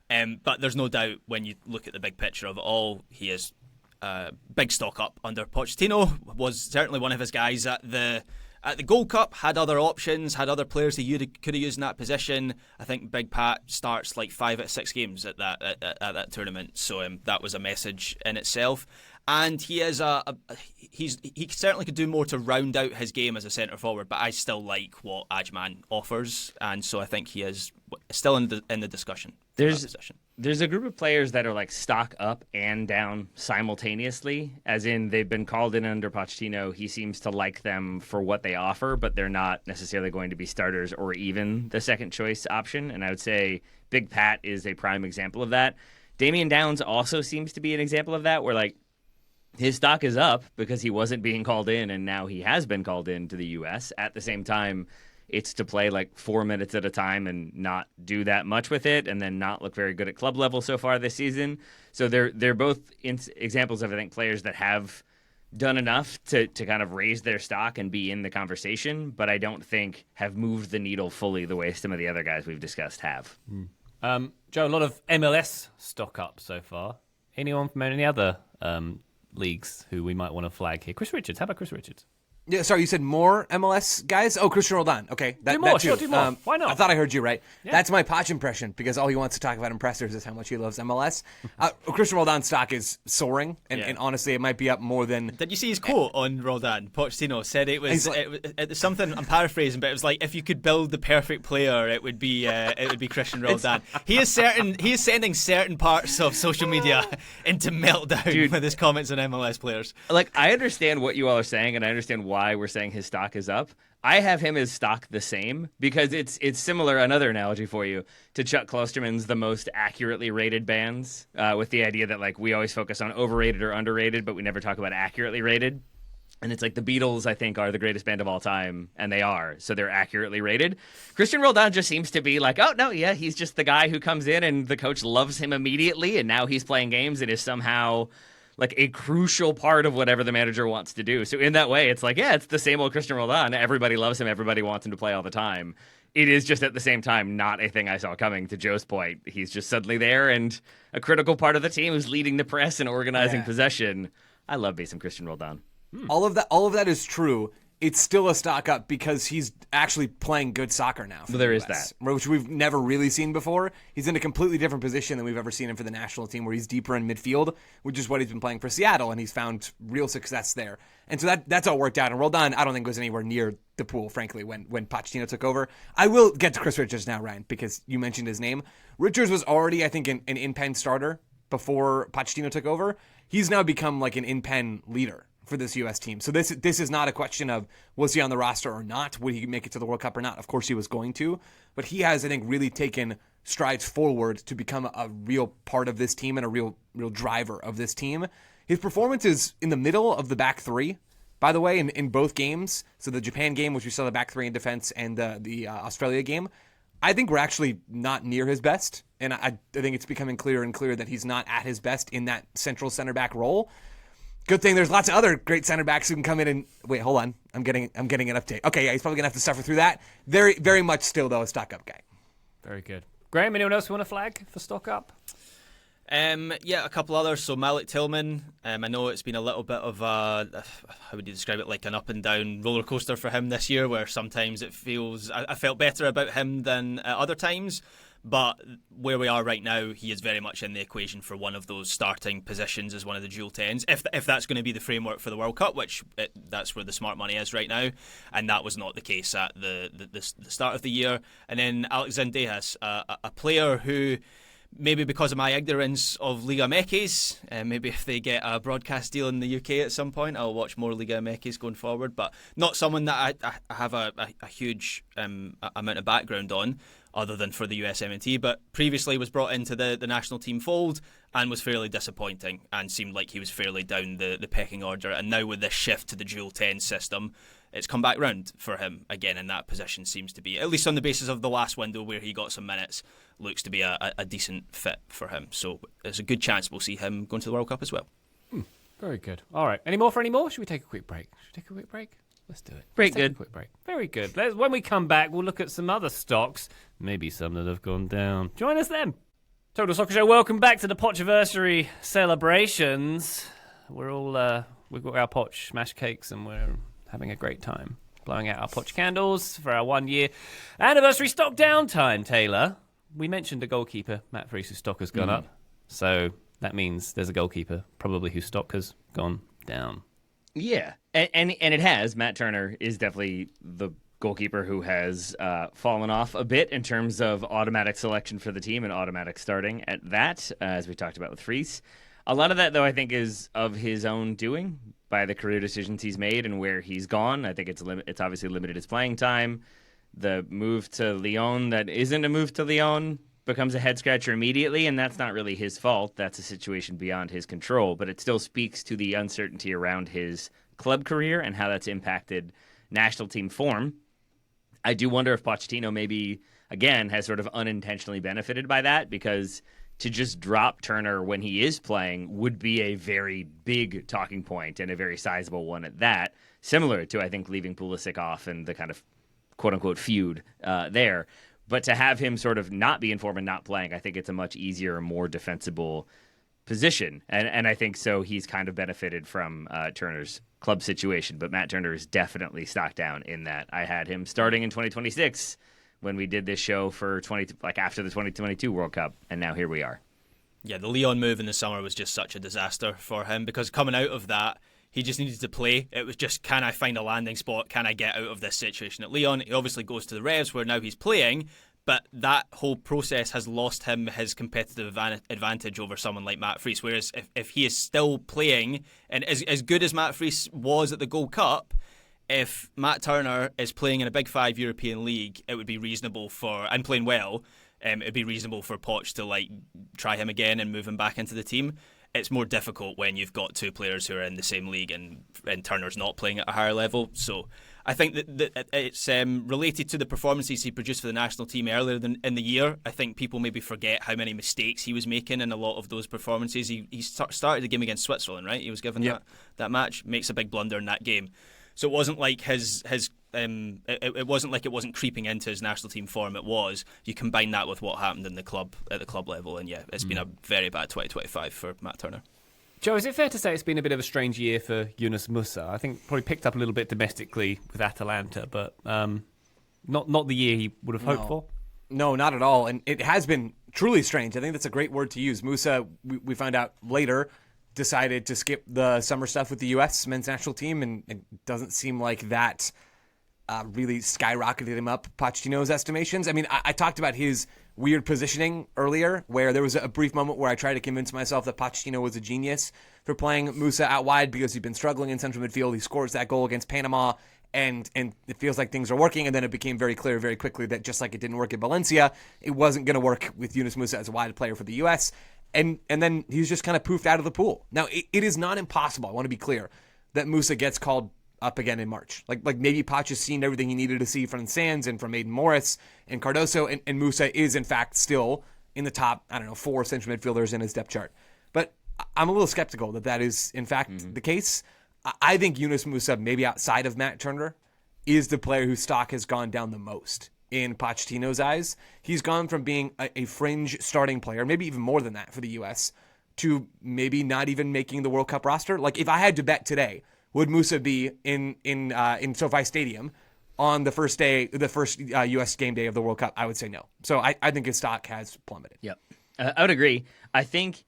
But there's no doubt when you look at the big picture of it all, he is big stock up under Pochettino. Was certainly one of his guys at the Gold Cup, had other options, had other players he could have used in that position. I think Big Pat starts like 5 out of 6 games at that tournament, so that was a message in itself. And he is he certainly could do more to round out his game as a centre forward, but I still like what Ajman offers, and so I think he is still in the discussion. There's a group of players that are like stock up and down simultaneously, as in they've been called in under Pochettino. He seems to like them for what they offer, but they're not necessarily going to be starters or even the second choice option. And I would say Big Pat is a prime example of that. Damian Downs also seems to be an example of that, where like his stock is up because he wasn't being called in, and now he has been called in to the U.S. At the same time, it's to play like 4 minutes at a time and not do that much with it, and then not look very good at club level so far this season. So they're both examples of, I think, players that have done enough to kind of raise their stock and be in the conversation, but I don't think have moved the needle fully the way some of the other guys we've discussed have. Joe, a lot of MLS stock up so far. Anyone from any other leagues who we might want to flag here? Chris Richards. How about Chris Richards? Yeah, sorry, you said more MLS guys? Oh, Christian Roldan. Okay, Do more, sure, do more. Why not? I thought I heard you right. Yeah. That's my Poch impression, because all he wants to talk about impressors is how much he loves MLS. Christian Roldan's stock is soaring, and honestly, it might be up more than... Did you see his quote on Roldan? Pochettino said it was something, I'm paraphrasing, but it was like, if you could build the perfect player, it would be Christian Roldan. He is sending certain parts of social media into meltdown with his comments on MLS players. Like, I understand what you all are saying, and I understand why we're saying his stock is up. I have him as stock the same because it's similar. Another analogy for you to Chuck Klosterman's The Most Accurately Rated Bands, with the idea that like we always focus on overrated or underrated, but we never talk about accurately rated. And it's like the Beatles, I think, are the greatest band of all time, and they are, so they're accurately rated. Christian Roldan just seems to be like, oh, no, yeah, he's just the guy who comes in and the coach loves him immediately, and now he's playing games and is somehow like a crucial part of whatever the manager wants to do. So in that way, it's like, yeah, it's the same old Christian Roldan. Everybody loves him. Everybody wants him to play all the time. It is just at the same time not a thing I saw coming, to Joe's point. He's just suddenly there and a critical part of the team who's leading the press and organizing possession. I love me some Christian Roldan. All of that is true. It's still a stock up because he's actually playing good soccer now. Well, there is that. Which we've never really seen before. He's in a completely different position than we've ever seen him for the national team, where he's deeper in midfield, which is what he's been playing for Seattle, and he's found real success there. And so that's all worked out. And Roldan, I don't think was anywhere near the pool, frankly, when Pochettino took over. I will get to Chris Richards now, Ryan, because you mentioned his name. Richards was already, I think, an in-pen starter before Pochettino took over, he's now become like an in-pen leader for this U.S. team. So this is not a question of was he on the roster or not, would he make it to the World Cup or not. Of course he was going to, but he has, I think, really taken strides forward to become a real part of this team and a real driver of this team. His performance is in the middle of the back three, by the way, in both games. So the Japan game, which we saw the back three in defense, and the Australia game, I think we're actually not near his best. And I think it's becoming clearer and clearer that he's not at his best in that central center back role. Good thing there's lots of other great center backs who can come in and wait. Hold on, I'm getting an update. Okay, yeah, he's probably gonna have to suffer through that. Very, very much still though a stock up guy. Very good. Graham, anyone else want to flag for stock up? Yeah, a couple others. So Malik Tillman, I know it's been a little bit of a, how would you describe it, like an up and down roller coaster for him this year, where sometimes it feels, I felt better about him than at other times. But where we are right now, he is very much in the equation for one of those starting positions as one of the dual tens. If that's going to be the framework for the World Cup, which that's where the smart money is right now, and that was not the case at the start of the year. And then Alex Zendejas, a player who, maybe because of my ignorance of Liga MX, maybe if they get a broadcast deal in the UK at some point, I'll watch more Liga MX going forward, but not someone that I have a huge amount of background on, other than for the USMNT, but previously was brought into the national team fold and was fairly disappointing and seemed like he was fairly down the pecking order. And now with this shift to the dual 10 system, it's come back round for him again, and that position seems to be, at least on the basis of the last window where he got some minutes, looks to be a decent fit for him. So there's a good chance we'll see him going to the World Cup as well. Very good. All right. Any more for any more? Should we take a quick break? Let's do it. Very Let's take good. a quick break. Very good. When we come back, we'll look at some other stocks, maybe some that have gone down. Join us then. Total Soccer Show, welcome back to the Pochiversary celebrations. We're all, we've got our Poch smash cakes and we're having a great time blowing out our Poch candles for our 1 year anniversary stock downtime, Taylor. We mentioned the goalkeeper, Matt Fries's stock has gone up. So that means there's a goalkeeper, probably whose stock has gone down. Yeah, and it has. Matt Turner is definitely the goalkeeper who has fallen off a bit in terms of automatic selection for the team and automatic starting at that, as we talked about with Fries. A lot of that, though, I think is of his own doing by the career decisions he's made and where he's gone. I think it's obviously limited his playing time. The move to Lyon that isn't a move to Lyon becomes a head-scratcher immediately, and that's not really his fault. That's a situation beyond his control, but it still speaks to the uncertainty around his club career and how that's impacted national team form. I do wonder if Pochettino maybe, again, has sort of unintentionally benefited by that, because to just drop Turner when he is playing would be a very big talking point and a very sizable one at that, similar to, I think, leaving Pulisic off and the kind of quote-unquote feud there. But to have him sort of not be in form and not playing, I think it's a much easier, more defensible position. And I think so he's kind of benefited from Turner's club situation. But Matt Turner is definitely stock down in that. I had him starting in 2026 when we did this show for after the 2022 World Cup, and now here we are. Yeah, the Lyon move in the summer was just such a disaster for him, because coming out of that, he just needed to play. It was just, can I find a landing spot? Can I get out of this situation at Lyon? He obviously goes to the Revs, where now he's playing, but that whole process has lost him his competitive advantage over someone like Matt Fries. Whereas if he is still playing, and as good as Matt Fries was at the Gold Cup, if Matt Turner is playing in a Big Five European league, it would be reasonable and playing well, it'd be reasonable for Poch to try him again and move him back into the team. It's more difficult when you've got two players who are in the same league and Turner's not playing at a higher level. So I think that it's related to the performances he produced for the national team earlier in the year. I think people maybe forget how many mistakes he was making in a lot of those performances. He started the game against Switzerland, right? He was given that match, makes a big blunder in that game. So it wasn't like it wasn't like it wasn't creeping into his national team form. It was. You combine that with what happened in the club at the club level, and it's been a very bad 2025 for Matt Turner. Joe, is it fair to say it's been a bit of a strange year for Yunus Musa? I think probably picked up a little bit domestically with Atalanta, but not the year he would have hoped for. No, not at all. And it has been truly strange. I think that's a great word to use. Musa, we found out later, decided to skip the summer stuff with the U.S. men's national team, and it doesn't seem like that really skyrocketed him up Pochettino's estimations. I mean, I talked about his weird positioning earlier, where there was a brief moment where I tried to convince myself that Pochettino was a genius for playing Musa out wide because he'd been struggling in central midfield. He scores that goal against Panama, and it feels like things are working, and then it became very clear very quickly that just like it didn't work at Valencia, it wasn't going to work with Yunus Musa as a wide player for the U.S., and then he's just kind of poofed out of the pool. Now, it is not impossible, I want to be clear, that Musa gets called up again in March. Like maybe Poch has seen everything he needed to see from Sands and from Aiden Morris and Cardoso, and Musa is in fact still in the top, 4 central midfielders in his depth chart. But I'm a little skeptical that is in fact the case. I think Yunus Musa, maybe outside of Matt Turner, is the player whose stock has gone down the most in Pochettino's eyes. He's gone from being a fringe starting player, maybe even more than that for the U.S., to maybe not even making the World Cup roster. Like, if I had to bet today, would Musa be in SoFi Stadium on the first U.S. game day of the World Cup? I would say no. So I think his stock has plummeted. Yep. I would agree. I think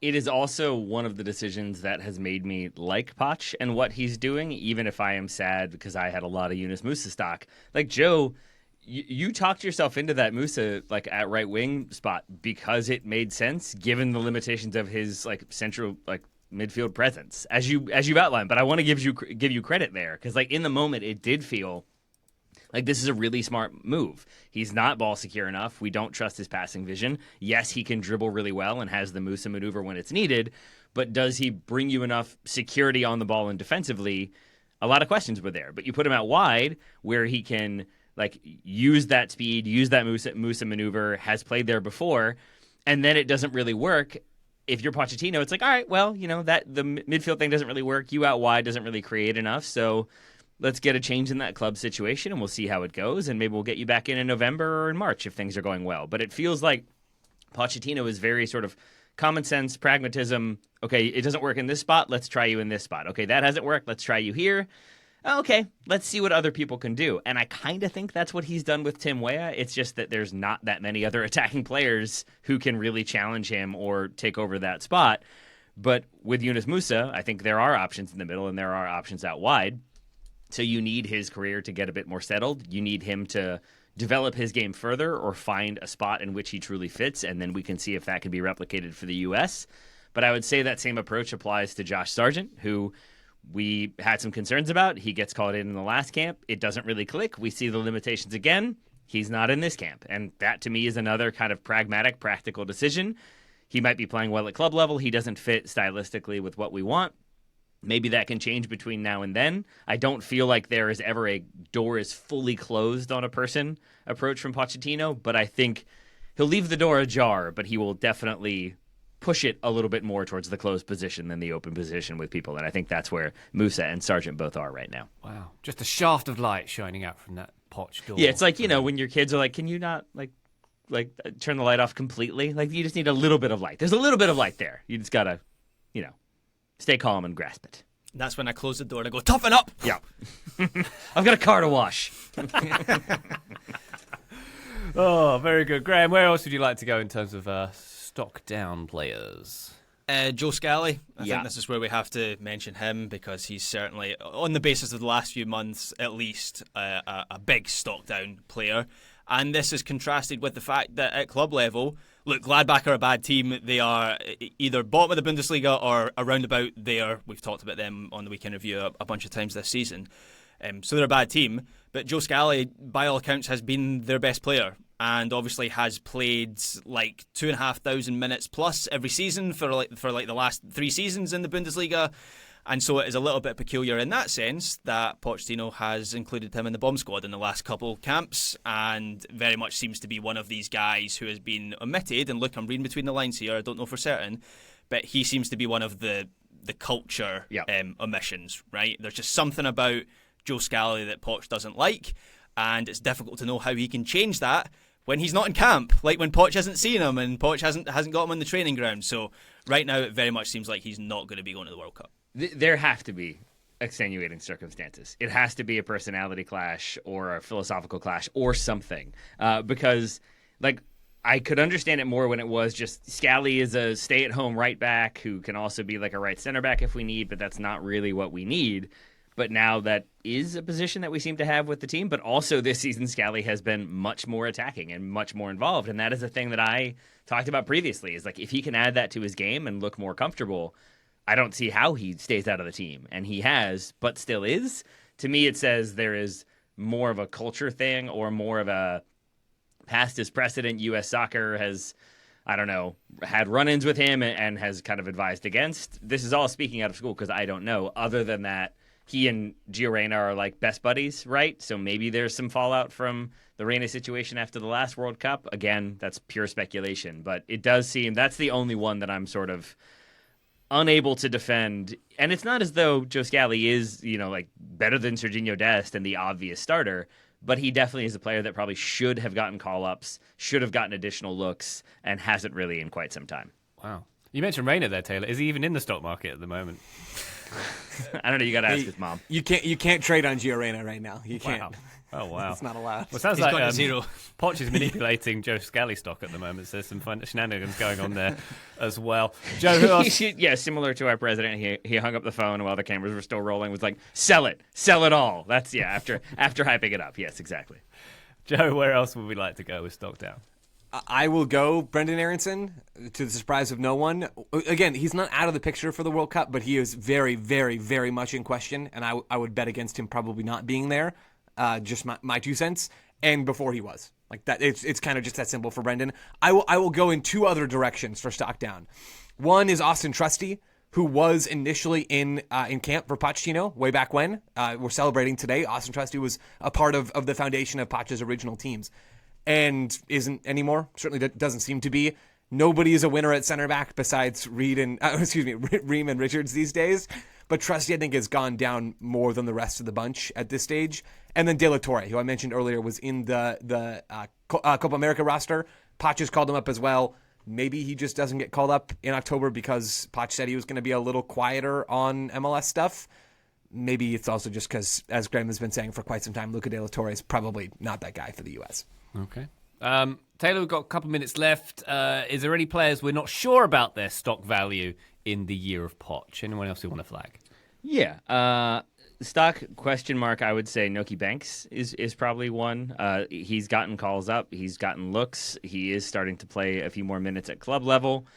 it is also one of the decisions that has made me like Poch and what he's doing, even if I am sad because I had a lot of Yunus Musa stock. Like, Joe, you talked yourself into that Musa like at right wing spot because it made sense given the limitations of his like central like midfield presence as you've outlined. But I want to give you credit there because like in the moment it did feel like this is a really smart move. He's not ball secure enough. We don't trust his passing vision. Yes, he can dribble really well and has the Musa maneuver when it's needed, but does he bring you enough security on the ball and defensively? A lot of questions were there. But you put him out wide where he can like use that speed, use that Musa maneuver, has played there before, and then it doesn't really work. If you're Pochettino, it's like, all right, well, that the midfield thing doesn't really work. You out wide doesn't really create enough, so let's get a change in that club situation, and we'll see how it goes, and maybe we'll get you back in November or in March if things are going well. But it feels like Pochettino is very sort of common sense, pragmatism. Okay, it doesn't work in this spot. Let's try you in this spot. Okay, that hasn't worked. Let's try you here. Okay, let's see what other people can do. And I kind of think that's what he's done with Tim Weah. It's just that there's not that many other attacking players who can really challenge him or take over that spot. But with Yunus Musa, I think there are options in the middle and there are options out wide. So you need his career to get a bit more settled. You need him to develop his game further or find a spot in which he truly fits, and then we can see if that can be replicated for the U.S. But I would say that same approach applies to Josh Sargent, who we had some concerns about. He gets called in the last camp. It doesn't really click. We see the limitations again. He's not in this camp. And that, to me, is another kind of pragmatic, practical decision. He might be playing well at club level. He doesn't fit stylistically with what we want. Maybe that can change between now and then. I don't feel like there is ever a door is fully closed on a person approach from Pochettino, but I think he'll leave the door ajar, but he will definitely push it a little bit more towards the closed position than the open position with people. And I think that's where Musa and Sargent both are right now. Wow. Just a shaft of light shining out from that Poch door. Yeah, it's like, when your kids are like, can you not like turn the light off completely? Like, you just need a little bit of light. There's a little bit of light there. You just got to, stay calm and grasp it. That's when I close the door and I go, toughen up! Yeah. I've got a car to wash. Oh, very good. Graham, where else would you like to go in terms of stock down players? Joe Scally. I think this is where we have to mention him because he's certainly, on the basis of the last few months at least, a big stock down player. And this is contrasted with the fact that at club level, look, Gladbach are a bad team. They are either bottom of the Bundesliga or around about there. We've talked about them on the weekend review a bunch of times this season. So they're a bad team. But Joe Scally, by all accounts, has been their best player and obviously has played like 2,500 minutes plus every season for the last 3 seasons in the Bundesliga. And so it is a little bit peculiar in that sense that Pochettino has included him in the bomb squad in the last couple camps and very much seems to be one of these guys who has been omitted. And look, I'm reading between the lines here. I don't know for certain, but he seems to be one of the culture omissions, right? There's just something about Joe Scally that Poch doesn't like, and it's difficult to know how he can change that when he's not in camp, like when Poch hasn't seen him and Poch hasn't got him on the training ground. So right now it very much seems like he's not going to be going to the World Cup. There have to be extenuating circumstances. It has to be a personality clash or a philosophical clash or something. Because, I could understand it more when it was just Scally is a stay-at-home right back who can also be like a right center back if we need, but that's not really what we need. but now that is a position that we seem to have with the team. But also this season, Scally has been much more attacking and much more involved. And that is a thing that I talked about previously, is like if he can add that to his game and look more comfortable, I don't see how he stays out of the team. And he has, but still is. To me, it says there is more of a culture thing or more of a past is precedent. U.S. Soccer has, I don't know, had run-ins with him and has kind of advised against. This is all speaking out of school because I don't know. Other than that, he and Gio Reyna are like best buddies, right? So maybe there's some fallout from the Reyna situation after the last World Cup. Again, that's pure speculation, but it does seem that's the only one that I'm sort of unable to defend. And it's not as though Joe Scally is, like better than Serginho Dest and the obvious starter, but he definitely is a player that probably should have gotten call-ups, should have gotten additional looks, and hasn't really in quite some time. Wow. You mentioned Reyna there, Taylor. Is he even in the stock market at the moment? I don't know. You got to ask his mom. You can't trade on Gio Reyna right now. You can't. Wow. Oh, wow. It's not allowed. Well, it sounds He's like got zero. Poch is manipulating Joe Scally stock at the moment, so there's some fun shenanigans going on there as well. Joe, who else? Yeah, similar to our president, he hung up the phone while the cameras were still rolling, was like, sell it all. That's, after hyping it up. Yes, exactly. Joe, where else would we like to go with stock down? I will go Brendan Aronson, to the surprise of no one. Again, he's not out of the picture for the World Cup, but he is very, very, very much in question, and I would bet against him probably not being there. Just my 2 cents. And before he was. Like that, it's kind of just that simple for Brendan. I will go in 2 other directions for stock down. One is Austin Trusty, who was initially in camp for Pochettino way back when. We're celebrating today. Austin Trusty was a part of the foundation of Poch's original teams. And isn't anymore. Certainly doesn't seem to be. Nobody is a winner at center back besides Ream and Richards these days. But Trusty, I think, has gone down more than the rest of the bunch at this stage. And then De La Torre, who I mentioned earlier, was in the Copa America roster. Poch has called him up as well. Maybe he just doesn't get called up in October because Poch said he was going to be a little quieter on MLS stuff. Maybe it's also just because, as Graham has been saying for quite some time, Luca De La Torre is probably not that guy for the U.S. Okay. Taylor, we've got a couple minutes left. Is there any players we're not sure about their stock value in the year of Poch? Anyone else who want to flag? Yeah. Stock question mark, I would say Noki Banks is probably one. He's gotten calls up. He's gotten looks. He is starting to play a few more minutes at club level.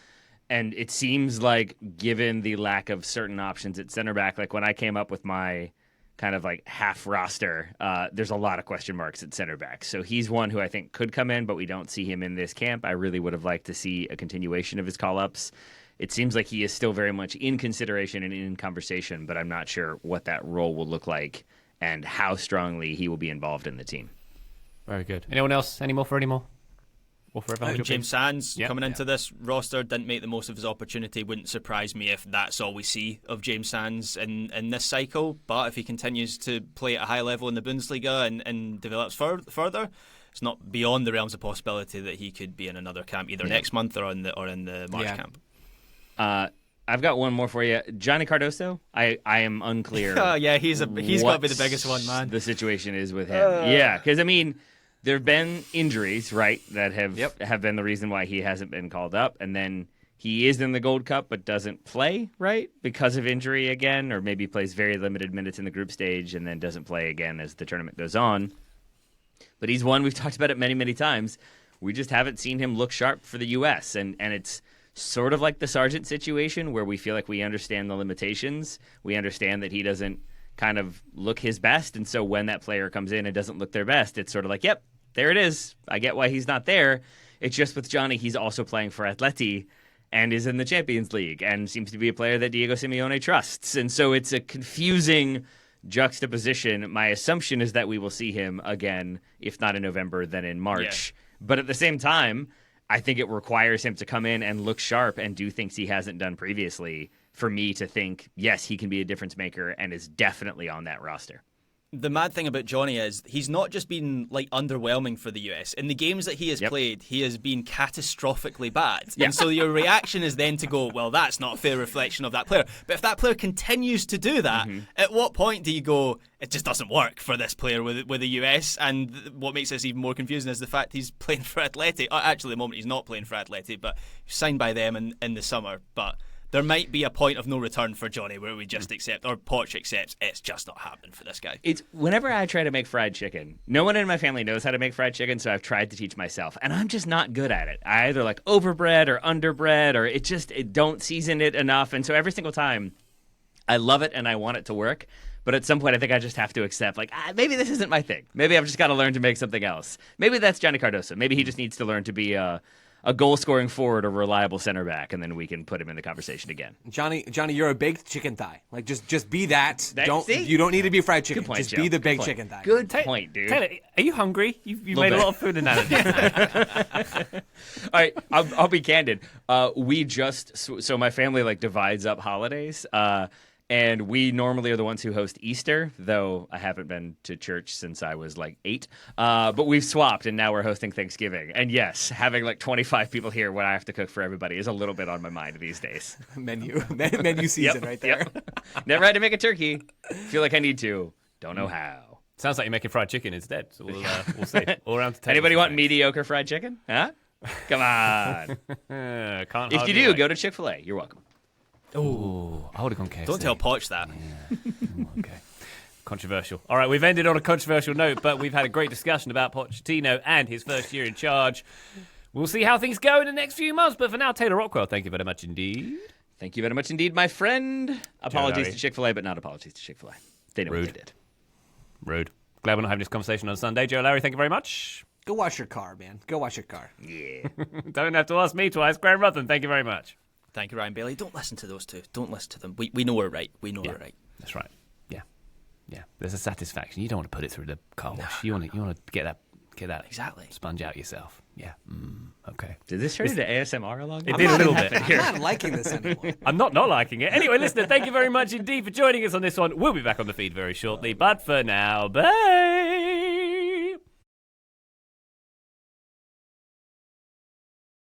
And it seems like, given the lack of certain options at center back, like when I came up with my kind of like half roster, there's a lot of question marks at center back. So he's one who I think could come in, but we don't see him in this camp. I really would have liked to see a continuation of his call-ups. It seems like he is still very much in consideration and in conversation, but I'm not sure what that role will look like and how strongly he will be involved in the team. Very good. Anyone else? Any more? James Sands coming into this roster didn't make the most of his opportunity. Wouldn't surprise me if that's all we see of James Sands in this cycle. But if he continues to play at a high level in the Bundesliga and develops further, it's not beyond the realms of possibility that he could be in another camp either next month or in the March camp. I've got one more for you. Johnny Cardoso, I am unclear. He's got to be the biggest one, man. The situation is with him. Because, I mean, there have been injuries, right, that have been the reason why he hasn't been called up. And then he is in the Gold Cup but doesn't play, right, because of injury again, or maybe plays very limited minutes in the group stage and then doesn't play again as the tournament goes on. But he's one, we've talked about it many, many times. We just haven't seen him look sharp for the U.S., and it's sort of like the Sargent situation where we feel like we understand the limitations. We understand that he doesn't kind of look his best, and so when that player comes in and doesn't look their best, it's sort of like, yep, there it is. I get why he's not there. It's just with Johnny, he's also playing for Atleti and is in the Champions League and seems to be a player that Diego Simeone trusts. And so it's a confusing juxtaposition. My assumption is that we will see him again, if not in November, then in March. Yeah. But at the same time, I think it requires him to come in and look sharp and do things he hasn't done previously for me to think, yes, he can be a difference maker and is definitely on that roster. The mad thing about Johnny is he's not just been like underwhelming for the US. In the games that he has played, he has been catastrophically bad. Yeah. And so your reaction is then to go, well, that's not a fair reflection of that player. But if that player continues to do that, at what point do you go, it just doesn't work for this player with the US? And what makes this even more confusing is the fact he's playing for Atleti. Actually, at the moment he's not playing for Atleti, but he's signed by them in the summer. But there might be a point of no return for Johnny where we just accept, or Poch accepts, it's just not happening for this guy. It's whenever I try to make fried chicken, no one in my family knows how to make fried chicken, so I've tried to teach myself, and I'm just not good at it. I either like overbread or underbread, or it don't season it enough, and so every single time I love it and I want it to work. But at some point, I think I just have to accept, like, maybe this isn't my thing. Maybe I've just got to learn to make something else. Maybe that's Johnny Cardoso. Maybe he just needs to learn to be a goal-scoring forward, a reliable center back, and then we can put him in the conversation again. Johnny, you're a baked chicken thigh. Like, just be that. See? You don't need to be fried chicken. Good point, just Joe. be the Good baked point. chicken thigh. Good point, dude. Taylor, are you hungry? You've made bit. a lot of food analogies. All right, I'll be candid. We just so my family like divides up holidays. And we normally are the ones who host Easter, though I haven't been to church since I was like 8. But we've swapped, and now we're hosting Thanksgiving. And yes, having like 25 people here when I have to cook for everybody is a little bit on my mind these days. Menu season right there. Yep. Never had to make a turkey. Feel like I need to. Don't know how. Sounds like you're making fried chicken instead. So we'll see. All around the table. Anybody want mediocre fried chicken? Huh? Come on. Can't If you do, go to Chick-fil-A. You're welcome. Oh, I would have gone KFC. Don't tell Poch that. Okay. Controversial. All right, we've ended on a controversial note, but we've had a great discussion about Pochettino and his first year in charge. We'll see how things go in the next few months, but for now, Taylor Rockwell, thank you very much indeed. Thank you very much indeed, my friend. Apologies Larry. to Chick-fil-A, but not apologies to Chick-fil-A. They know Rude. what they did. Rude. Glad we're not having this conversation on Sunday. Joe Larry, thank you very much. Go wash your car, man. Go wash your car. Yeah. Don't have to ask me twice. Graham Ruthven, thank you very much. Thank you, Ryan Bailey. Don't listen to those two. Don't listen to them. We know we're right. We know we're right. That's right. Yeah. Yeah. There's a satisfaction. You don't want to put it through the car wash. You want to get that Exactly. sponge out yourself. Yeah. Okay. Did this turn into ASMR along? It did a little bit. I'm not liking this anymore. I'm not liking it. Anyway, listener, thank you very much indeed for joining us on this one. We'll be back on the feed very shortly, but for now, bye.